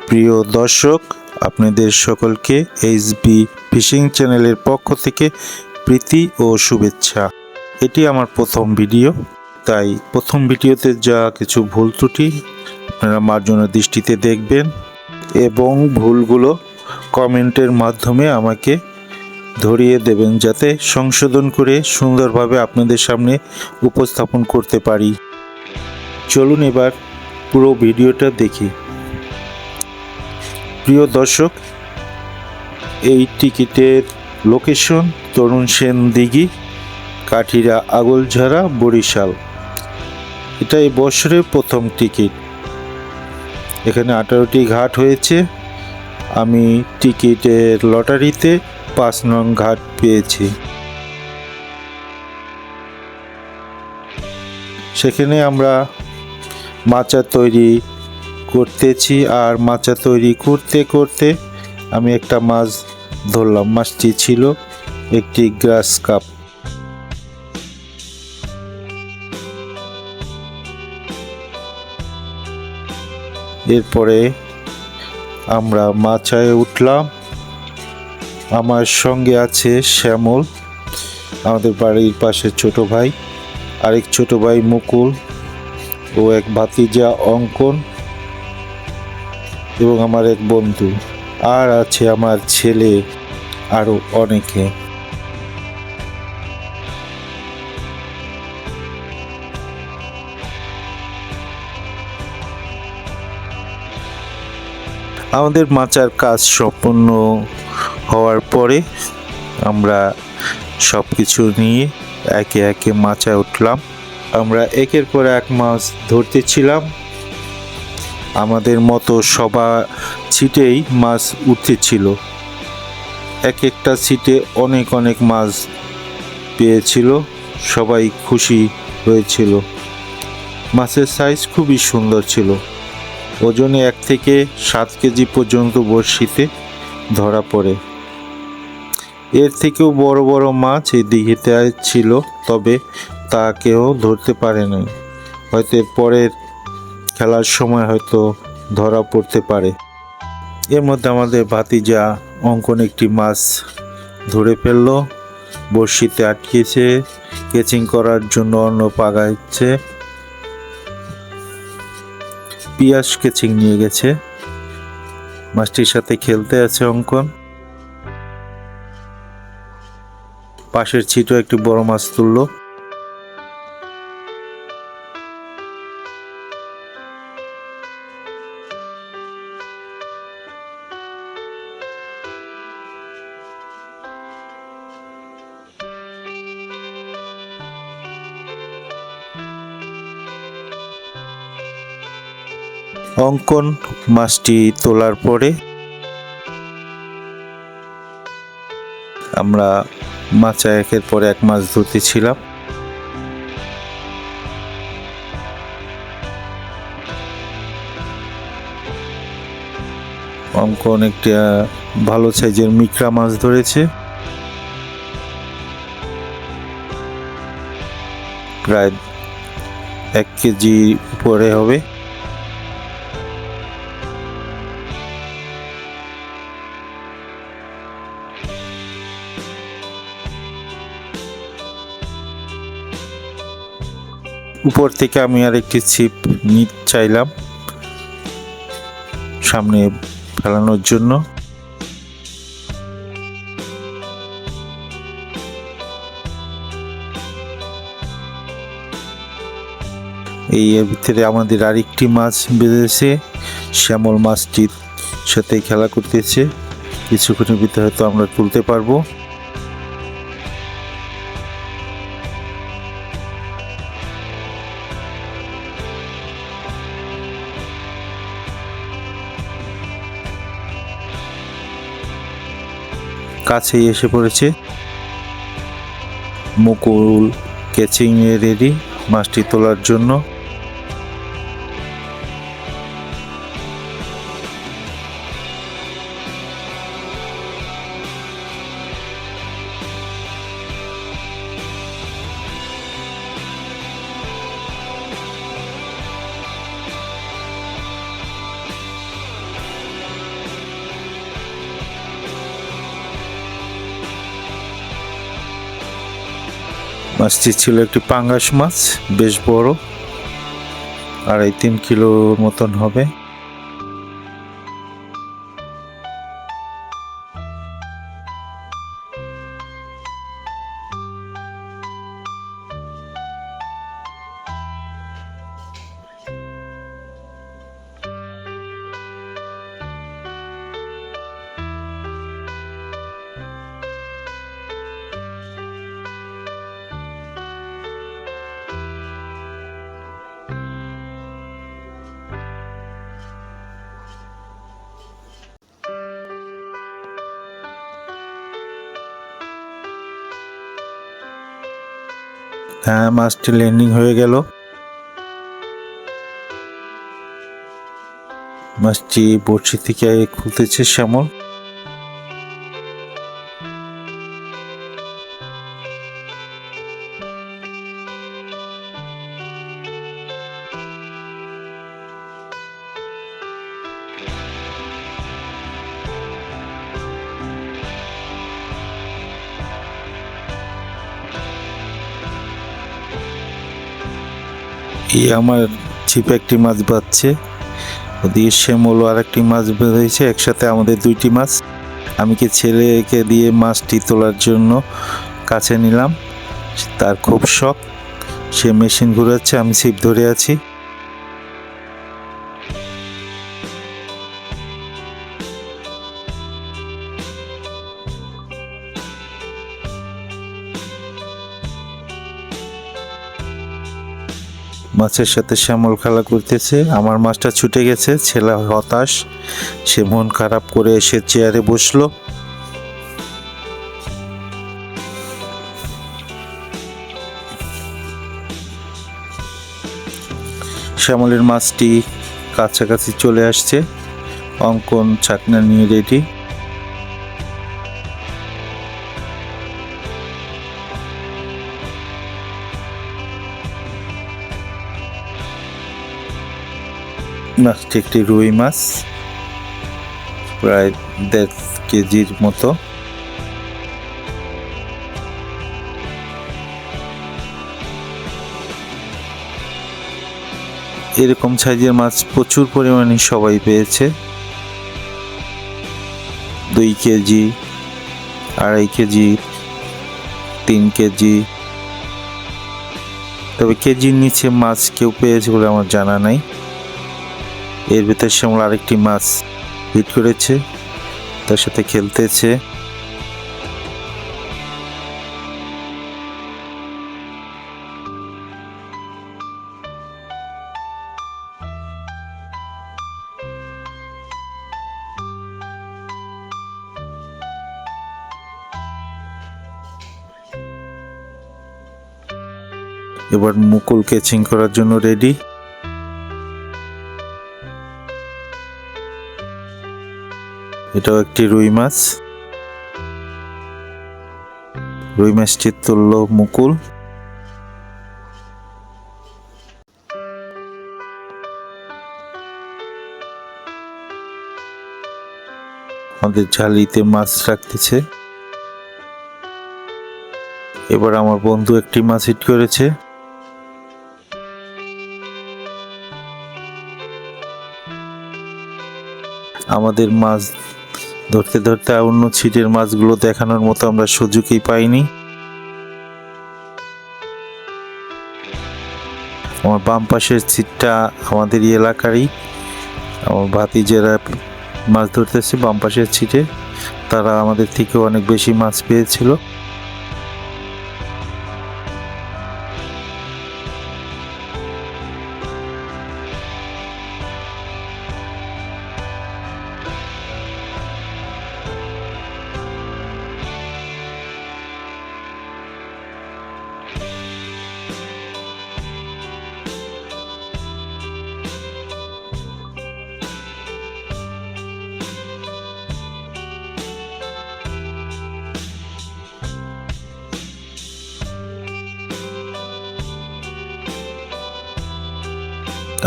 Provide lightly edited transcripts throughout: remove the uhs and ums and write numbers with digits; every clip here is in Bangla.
প্রিয় দর্শক, আপনাদের সকলকে এইচবি ফিশিং চ্যানেলের পক্ষ থেকে প্রীতি ও শুভেচ্ছা। এটি আমার প্রথম ভিডিও, তাই প্রথম ভিডিওতে যা কিছু ভুল ত্রুটি আপনারা মার্জনা দৃষ্টিতে দেখবেন এবং ভুলগুলো কমেন্টের মাধ্যমে আমাকে ধরিয়ে দেবেন, যাতে সংশোধন করে সুন্দরভাবে আপনাদের সামনে উপস্থাপন করতে পারি। চলুন এবার পুরো ভিডিওটা দেখি। প্রিয় দর্শক, এই টিকিটের লোকেশন তরুণ সেন দিঘি, কাঠিরা আগলঝাড়া, বরিশাল। এটা এই বছরের প্রথম টিকিট। এখানে 18টি ঘাট হয়েছে। আমি টিকিটের লটারিতে 5 নং ঘাট পেয়েছি। সেখানে আমরা মাচা তৈরি করতেছি, আর মাচা তৈরি করতে করতে আমি একটা মাছ ধরলাম। মাছটি ছিল একটি গ্রাস কাপ। এরপরে আমরা মাচায় উঠলাম। আমার সঙ্গে আছে শ্যামল, আমাদের বাড়ির পাশে ছোট ভাই, আরেক ছোট ভাই মুকুল ও এক ভাতিজা অঙ্কন এবং আমার এক বন্ধু, আর আছে আমার ছেলে, আরও অনেকে। আমাদের মাচার কাজ সম্পূর্ণ হওয়ার পরে আমরা সব কিছু নিয়ে একে একে মাচায় উঠলাম। আমরা একের পর এক মাছ ধরতেছিলাম। আমাদের মতো সবা ছিটেই মাছ উঠতেছিল। এক একটা ছিটে অনেক অনেক মাছ পেয়েছিল, সবাই খুশি হয়েছিল। মাছের সাইজ খুবই সুন্দর ছিল। ওজনে 1 থেকে 7 কেজি পর্যন্ত বড়শিতে ধরা পড়ে। এর থেকেও বড় বড় মাছ এই দিঘিতে ছিল, তবে তা কেউ ধরতে পারেনি। হয়তো পরের খেলার সময় হয়তো ধরা পড়তে পারে। এর মধ্যে আমাদের ভাতিজা অঙ্কন একটি মাছ ধরে ফেলল, বড়শিতে আটকেছে, কেচিং করার জন্য অন্য পাগাচ্ছে। পিয়াস কেচিং নিয়ে গেছে, মাছটির সাথে খেলতে আছে অঙ্কন। পাশের ছিটো একটি বড় মাছ তুললো। অঙ্কন মাছটি তোলার পরে আমরা মাচা একের পর এক মাছ ধরতেছিলাম। অঙ্কন একটা ভালো সাইজের মিকরা মাছ ধরেছে, প্রায় 1 কেজি উপরে হবে। উপর থেকে আমি আর একটি ছিপ নিতে চাইলাম সামনে ফেলানোর জন্য। এর ভিতরে আমাদের আরেকটি মাছ বেঁধেছে। শ্যামল মাছটির সাথে খেলা করতেছে। কিছুক্ষণের ভিতরে হয়তো আমরা তুলতে পারবো। কাছেই এসে পড়েছে। মুকুল ক্যাচিং এ রেডি মাছটি তোলার জন্য। মাছটি ছিল একটি পাঙ্গাস মাছ, বেশ বড়, 2.5-3 কিলোর মতন হবে। হ্যাঁ, মাছটি ল্যান্ডিং হয়ে গেল। মাছটি বড়শি থেকে খুলতেছে শ্যামল। আমার ছিপে একটি মাছ বাঁধছে, ওদিকে শ্যামলও আর একটি মাছ বেঁধেছে, একসাথে আমাদের 2টি মাছ। আমি কি ছেলেকে দিয়ে মাছটি তোলার জন্য কাছে নিলাম। তার খুব শখ, সে মেশিন ঘুরাচ্ছে, আমি ছিপ ধরে আছি। মাছের সাথে শ্যামল খেলা করতেছে। আমার মাছটা ছুটে গেছে, ছেলে হতাশ, সে মন খারাপ করে এসে চেয়ারে বসলো। শ্যামলের মাছটি কাছাকাছি চলে আসছে, অঙ্কন ছাকনা নিয়ে রেডি। মাছটি একটি রুই মাছ, প্রায় 1.5 কেজির মতো। এরকম সাইজের মাছ প্রচুর পরিমাণে সবাই পেয়েছে। 2 কেজি, 2.5 কেজি, 3 কেজি, তবে কেজির নিচে মাছ কেউ পেয়েছে বলে আমার জানা নাই। এর ভিতরে শ্যামল আরেকটি মাছ হিট করেছে, তার সাথে খেলতেছে। এবার মুকুল ক্যাচিং করার জন্য রেডি। এটাও একটি রুই মাছ। রুই মাছটি তুললো মুকুল। আমাদের ঝালিতে মাছ রাখতেছে। এবার আমার বন্ধু একটি মাছ হিট করেছে। আমাদের মাছ ধরতে ধরতে অন্য ছিটের মাছগুলো দেখানোর মতো আমরা সুযোগই পাইনি। আমার বাম পাশের ছিটটা আমাদের এলাকারই, আমার ভাতিজেরা মাছ ধরতেছে বাম পাশের ছিটে, তারা আমাদের থেকে অনেক বেশি মাছ পেয়েছিল।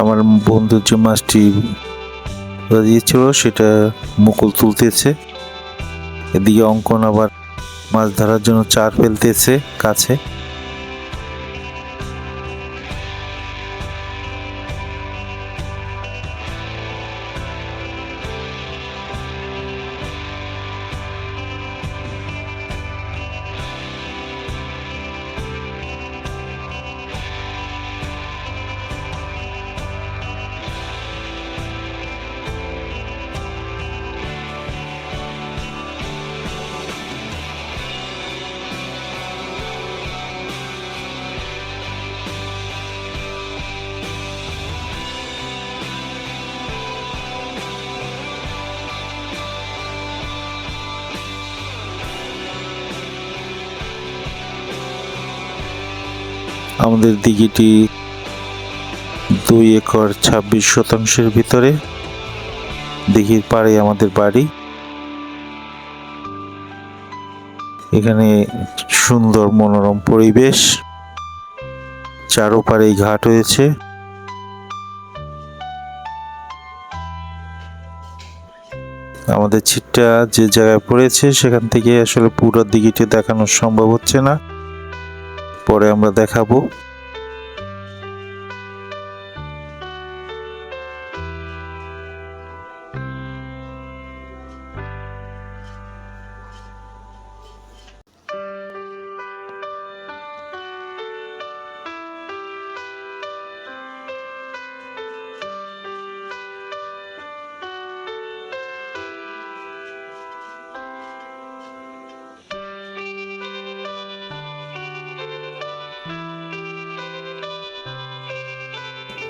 আমার বন্ধু যে মাছটি দিয়েছিল সেটা মুকুল তুলতেছে। এদিকে অঙ্কন আবার মাছ ধরার জন্য চার ফেলতেছে কাছে। আমাদের দিঘিটি 2 একর 26 শতাংশের ভিতরে। দিঘির পাড়ে আমাদের বাড়ি। এখানে সুন্দর মনোরম পরিবেশ, চারোপারেই ঘাট হয়েছে। আমাদের ছিটটা যে জায়গায় পড়েছে সেখান থেকে আসলে পুরো দিঘিটি দেখানো সম্ভব হচ্ছে না, পরে আমরা দেখাবো।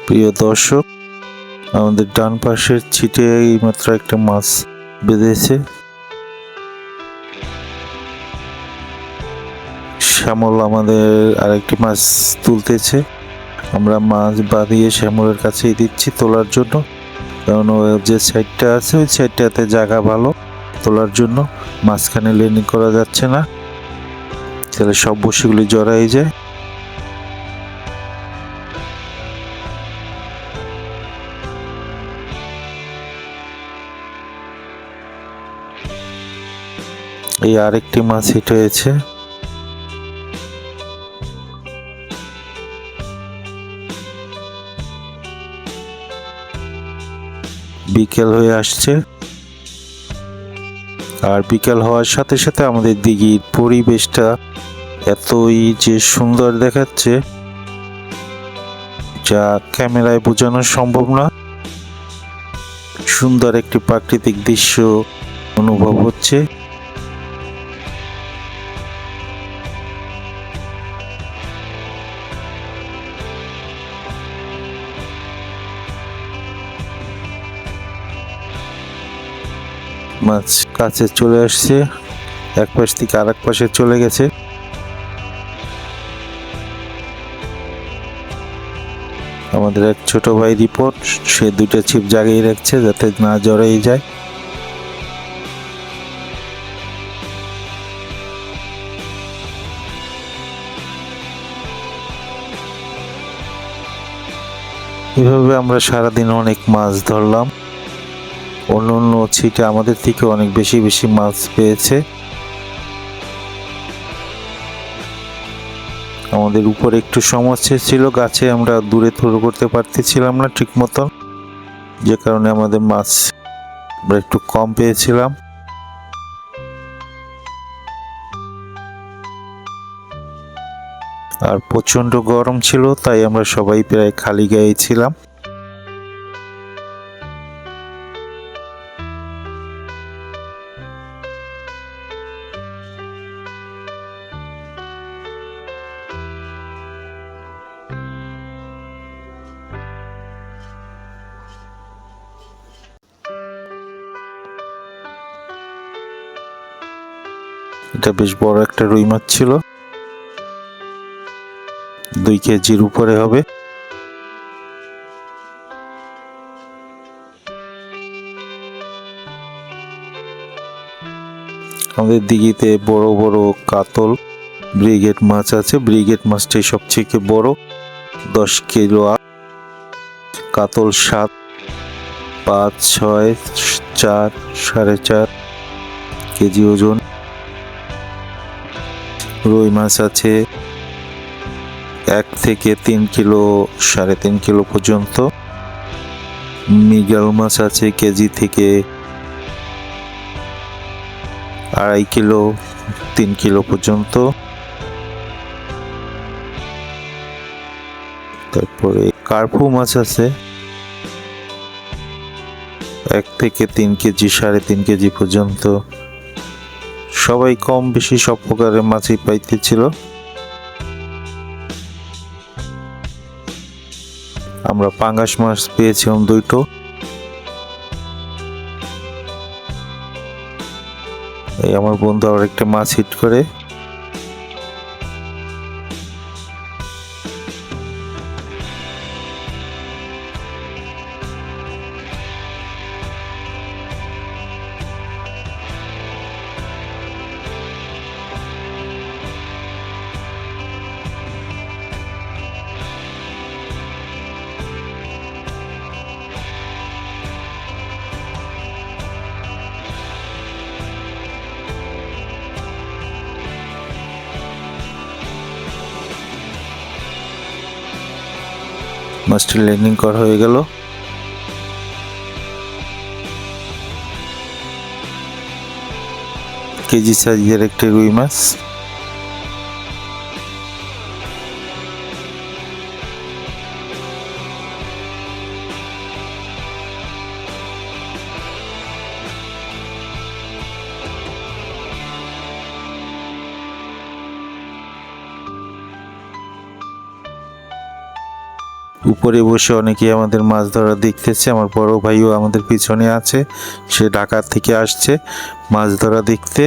প্রিয় দর্শক, আমাদের ডান পাশের ছিটে এইমাত্র একটা মাছ বেঁধেছে। শ্যামল আমাদের আরেকটি মাছ তুলতেছে। আমরা মাছ বাঁধিয়ে শ্যামলের কাছেই দিচ্ছি তোলার জন্য, কারণ যে সাইডটা আছে ওই সাইডটাতে জায়গা ভালো তোলার জন্য। মাঝখানে লেনিং করা যাচ্ছে না, তাহলে সব বসিগুলি জড়াই যায়। এই আরেকটি মাছ হিট হয়েছে। বিকেল হয়ে আসছে, আর বিকেল হওয়ার সাথে সাথে আমাদের দিঘির পরিবেশটা এতই যে সুন্দর দেখাচ্ছে যা ক্যামেরায় বোঝানো সম্ভব না। সুন্দর একটি প্রাকৃতিক দৃশ্য অনুভব হচ্ছে। মাছ কাছে চলে আসছে, এক পাশ থেকে আরেক পাশে চলে গেছে। আমাদের এক ছোট ভাই রিপোর্ট, সে 2টা ছিপ জাগিয়ে রাখছে যাতে না জড়াই যায়। এভাবে আমরা সারাদিন অনেক মাছ ধরলাম। অন্য অন্য ছিটে আমাদের থেকে অনেক বেশি বেশি মাছ পেয়েছে। আমাদের উপরে একটু সমস্যা ছিল, গাছে আমরা দূরে থ্রো করতে পারতেছিলাম না ঠিক মতন, যে কারণে আমাদের মাছ আমরা একটু কম পেয়েছিলাম। আর প্রচন্ড গরম ছিল, তাই আমরা সবাই প্রায় খালি গায়ে ছিলাম। এটা বেশ বড় একটা রুই মাছ ছিল, 2 কেজির উপরে হবে। আমাদের দিঘিতে বড় বড় কাতল ব্রিগেড মাছ আছে। ব্রিগেড মাছটাই সবচেয়ে বড়, 10 কিলো। কাতল 7, 5, 6, 4, 4.5 কেজি ওজন। রুই মাছ আছে 1 থেকে 3 কিলো, 3.5 কিলো পর্যন্ত। মৃগেল মাছ আছে কেজি থেকে 2.5 কিলো, 3 কিলো পর্যন্ত। তারপরে কার্পু মাছ আছে 1 থেকে 3 কেজি, 3.5 কেজি পর্যন্ত। সবাই কম বেশি সব প্রকারের মাছই পাইতেছিল। আমরা পাঙ্গাস মাছ পেয়েছিলাম 2টো। এই আমার বন্ধু আর একটা মাছ হিট করে। মাছটি ল্যান্ডিং করা হয়ে গেল। কেজি সাইজের একটি রুই মাছ। উপরে বসে অনেকেই আমাদের মাছ ধরা দেখতেছে। আমার বড় ভাইও আমাদের পিছনে আছে, সে ঢাকা থেকে আসছে মাছ ধরা দেখতে।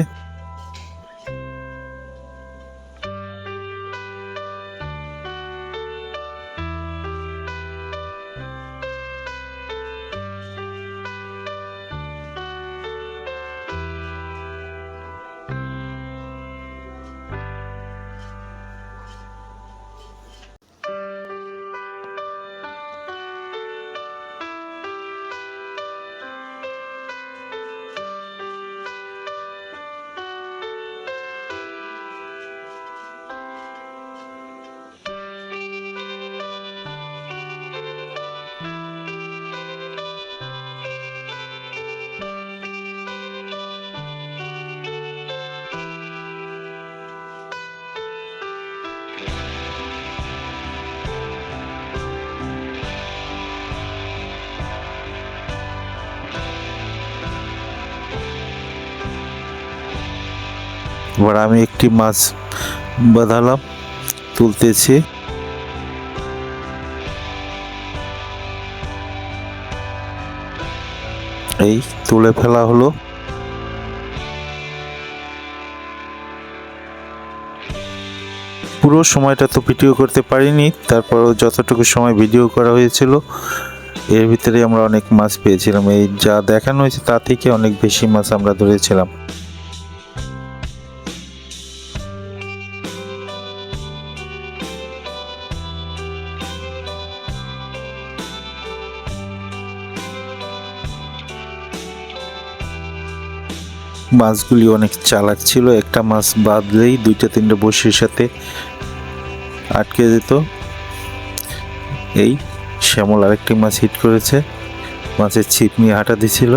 এবার আমি একটি মাছ বাঁধালাম, তুলতেছি। এই তুলে ফেলা হলো। পুরো সময়টা তো ভিডিও করতে পারিনি, তারপরও যতটুকু সময় ভিডিও করা হয়েছিল এর ভিতরে আমরা অনেক মাছ পেয়েছিলাম। এই যা দেখানো হয়েছে তা থেকে অনেক বেশি মাছ আমরা ধরেছিলাম। মাছগুলি অনেক চালাক ছিল, একটা মাছ বাঁধলেই দুইটা তিনটা বড়শির সাথে আটকে যেত। এই শ্যামল আরেকটি মাছ হিট করেছে, মাছের ছিপ নিয়ে হাঁটা দিছিল।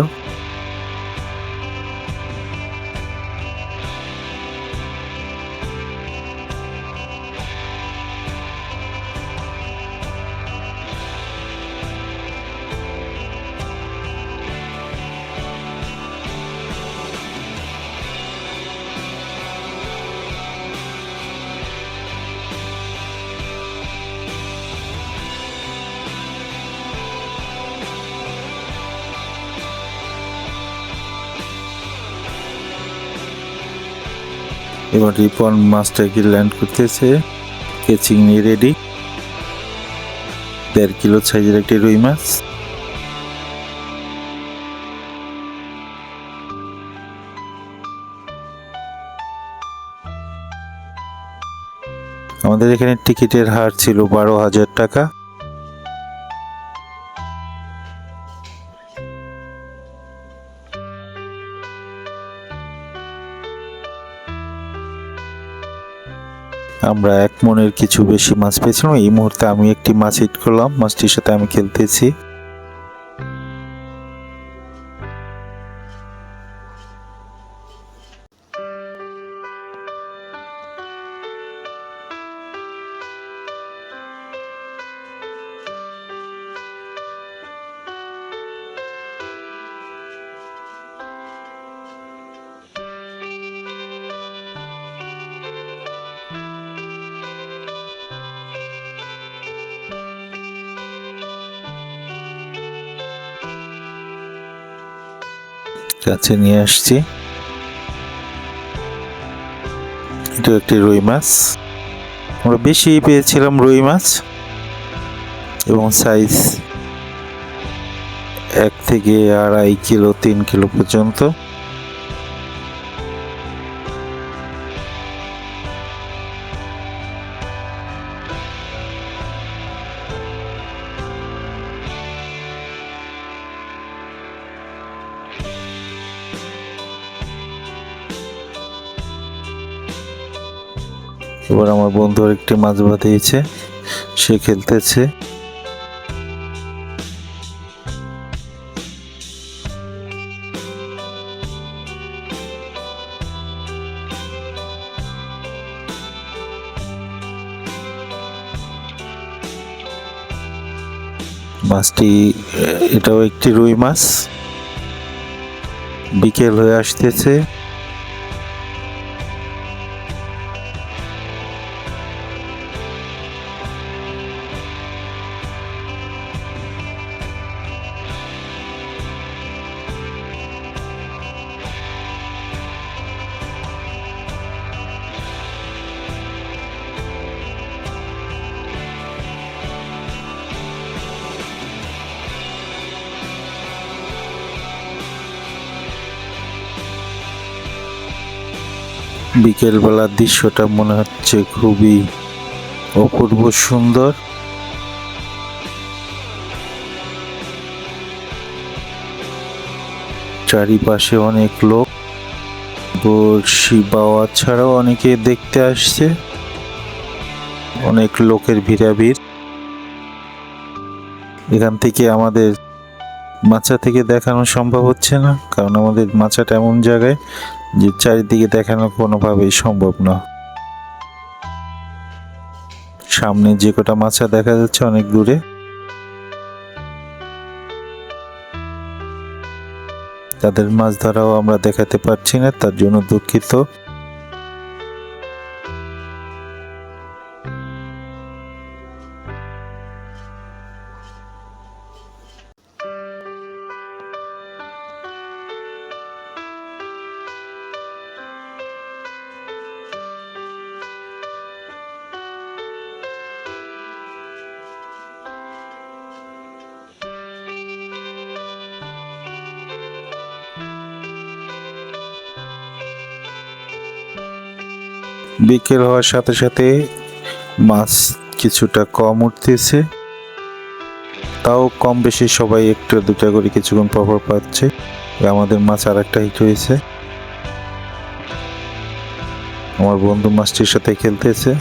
এবার রিপন মাছটাকে ল্যান্ড করতেছে, কেচিং নিয়ে রেডি। 1.5 কিলো সাইজের একটি রুই মাছ। আমাদের এখানে টিকিটের হার ছিল 12,000 টাকা। আমরা 1 মনের কিছু বেশি মাছ পেয়েছিলাম। এই মুহূর্তে আমি একটি মাছ হিট করলাম, মাছটির সাথে আমি খেলতেছি। কাছে নিয়ে আসছি, এটা একটি রুই মাছ। আমরা বেশি পেয়েছিলাম রুই মাছ, এবং সাইজ 1 থেকে 2.5 কিলো 3 কিলো পর্যন্ত। এবার আমার বন্ধু একটি মাছ বাঁধিয়েছে, সে খেলতেছে। মাছটি এটাও একটি রুই মাছ। বিকেল হয়ে আসতেছে। বিকেলবেলার দৃশ্যটা মনে হচ্ছে খুবই অপূর্ব সুন্দর। চারিপাশে অনেক লোক, বড়শি বাওয়া ছাড়াও অনেকে দেখতে আসছে। অনেক লোকের ভিড়াভিড়। এখান থেকে আমাদের মাচা থেকে দেখানো সম্ভব হচ্ছে না, কারণ আমাদের মাচাটা এমন জায়গায় যে চারিদিকে দেখানো কোনোভাবেই সম্ভব না। সামনে যে কটা মাছা দেখা যাচ্ছে অনেক দূরে, তাদের মাছ ধরাও আমরা দেখাতে পারছি না, তার জন্য দুঃখিত। বিকেল হওয়ার সাথে সাথে মাছ কিছুটা কম উঠতেছে, তাও কম বেশি সবাই একটা দুটা করে কিছুক্ষণ পর পাচ্ছে। আমাদের মাছ আর একটা হিট হয়েছে। আমার বন্ধু মাছটির সাথে খেলতেছে।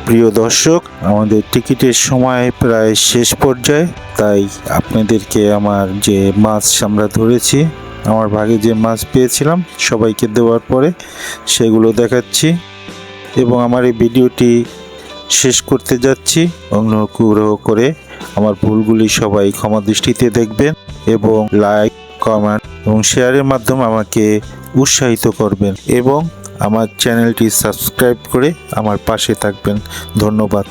প্রিয় দর্শক, আমাদের টিকিটের সময় প্রায় শেষ পর্যায়ে, তাই আপনাদেরকে আমার যে মাছ আমরা ধরেছি, আমার ভাগে যে মাছ পেয়েছিলাম সবাইকে দেওয়ার পরে সেগুলো দেখাচ্ছি এবং আমার এই ভিডিওটি শেষ করতে যাচ্ছি। অনুগ্রহ করে আমার ভুলগুলি সবাই ক্ষমা দৃষ্টিতে দেখবেন এবং লাইক, কমেন্ট এবং শেয়ারের মাধ্যমে আমাকে উৎসাহিত করবেন এবং আমার চ্যানেলটি সাবস্ক্রাইব করে আমার পাশে থাকবেন। ধন্যবাদ।